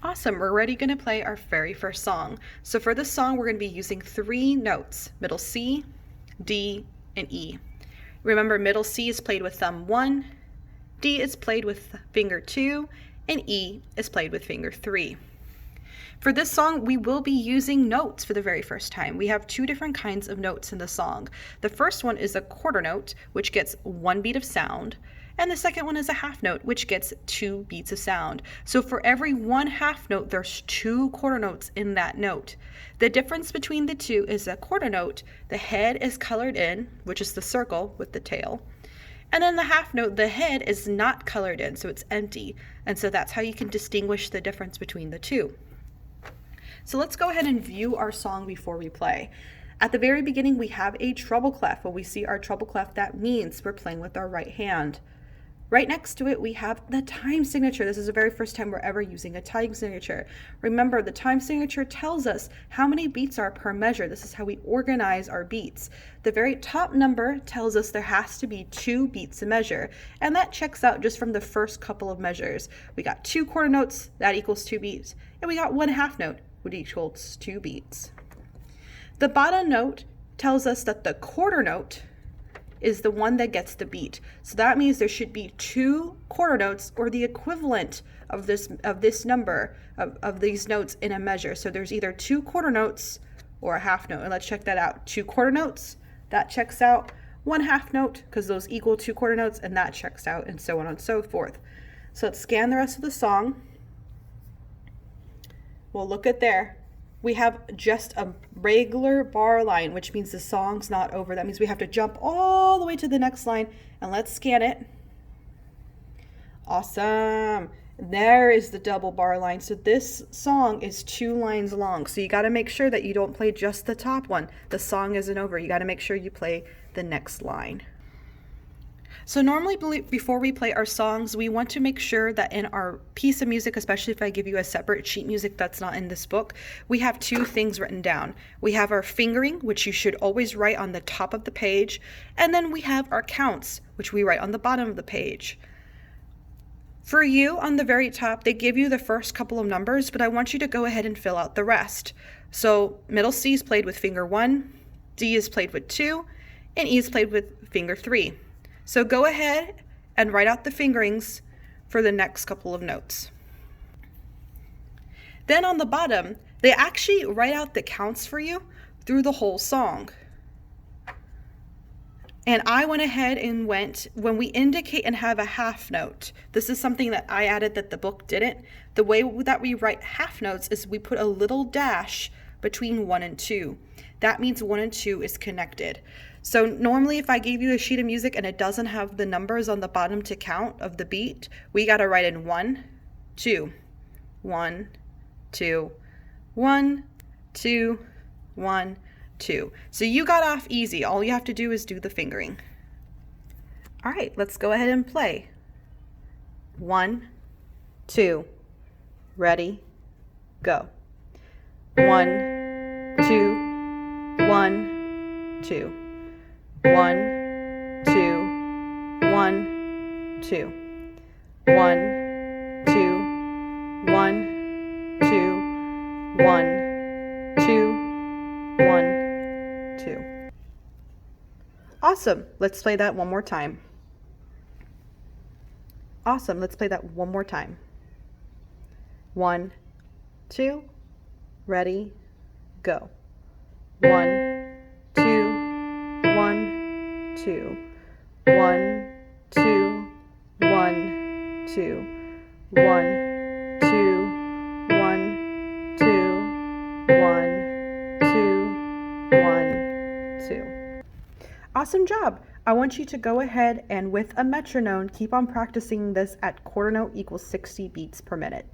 Awesome, we're already going to play our very first song. So for this song, we're going to be using 3 notes, middle C, D, and E. Remember, middle C is played with thumb 1, D is played with finger 2, and E is played with finger 3. For this song, we will be using notes for the very first time. We have 2 different kinds of notes in the song. The first one is a quarter note, which gets 1 beat of sound, and the second one is a half note, which gets 2 beats of sound. So for every 1 half note, there's 2 quarter notes in that note. The difference between the two is a quarter note, the head is colored in, which is the circle with the tail. And then the half note, the head is not colored in, so it's empty. And so that's how you can distinguish the difference between the two. So let's go ahead and view our song before we play. At the very beginning, we have a treble clef. When we see our treble clef, that means we're playing with our right hand. Right next to it, we have the time signature. This is the very first time we're ever using a time signature. Remember, the time signature tells us how many beats are per measure. This is how we organize our beats. The very top number tells us there has to be 2 beats a measure, and that checks out just from the first couple of measures. We got 2 quarter notes, that equals 2 beats, and we got 1 half note, which equals 2 beats. The bottom note tells us that the quarter note is the one that gets the beat. So that means there should be 2 quarter notes or the equivalent of this number of these notes in a measure. So there's either 2 quarter notes or a half note. And let's check that out. 2 quarter notes, that checks out. 1 half note, because those equal 2 quarter notes, and that checks out, and so on and so forth. So let's scan the rest of the song. Well, look at there. We have just a regular bar line, which means the song's not over. That means we have to jump all the way to the next line, and let's scan it. Awesome. There is the double bar line. So this song is 2 lines long. So you got to make sure that you don't play just the top one. The song isn't over. You got to make sure you play the next line. So normally before we play our songs, we want to make sure that in our piece of music, especially if I give you a separate sheet music that's not in this book, we have 2 things written down. We have our fingering, which you should always write on the top of the page, and then we have our counts, which we write on the bottom of the page. For you, on the very top, they give you the first couple of numbers, but I want you to go ahead and fill out the rest. So middle C is played with finger 1, D is played with 2, and E is played with finger 3. So go ahead and write out the fingerings for the next couple of notes. Then on the bottom, they actually write out the counts for you through the whole song. And I went ahead and when we indicate and have a half note, this is something that I added that the book didn't. The way that we write half notes is we put a little dash between 1 and 2. That means 1 and 2 is connected. So normally if I gave you a sheet of music and it doesn't have the numbers on the bottom to count of the beat, we got to write in 1, 2, 1, 2, 1, 2, 1, 2. So you got off easy. All you have to do is do the fingering. All right, let's go ahead and play. 1, 2, ready, go. 1, 2, 1, 2. 1, 2, 1, 2. 1, 2, 1, 2, 1, 2, 1, 2. Awesome. Let's play that one more time. Awesome. Let's play that one more time. 1, 2, ready, go. 1, 2, 1, 2, 1, 2, 1, 2, 1, 2, 1, 2, 1, 2, 1, 2. Awesome job. I want you to go ahead and with a metronome, keep on practicing this at quarter note equals 60 beats per minute.